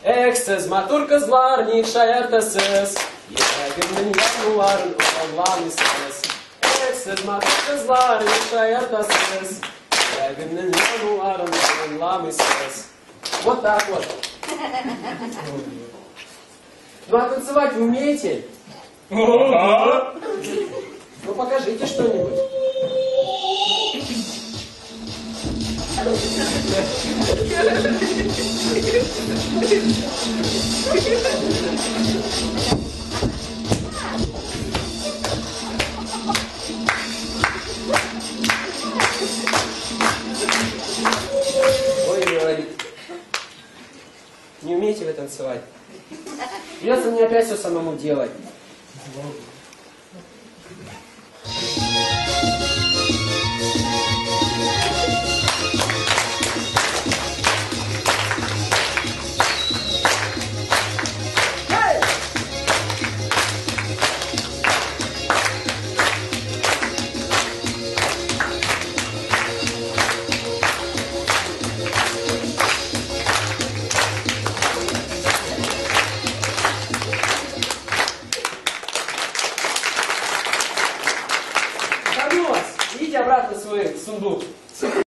Эксцесс, матур kızlar, никша ertesiz. Yüreğimin yanıların Allah'ın ses. Эксцесс, матур kızlar, никша ertesiz. Yüreğimin yanıların Allah'ın ses. Вот так вот. Ну а танцевать вы умеете? Ну покажите что-нибудь. Ой-ой. Не умеете вы танцевать? Придется мне опять все самому делать. Идите обратно в свой сундук.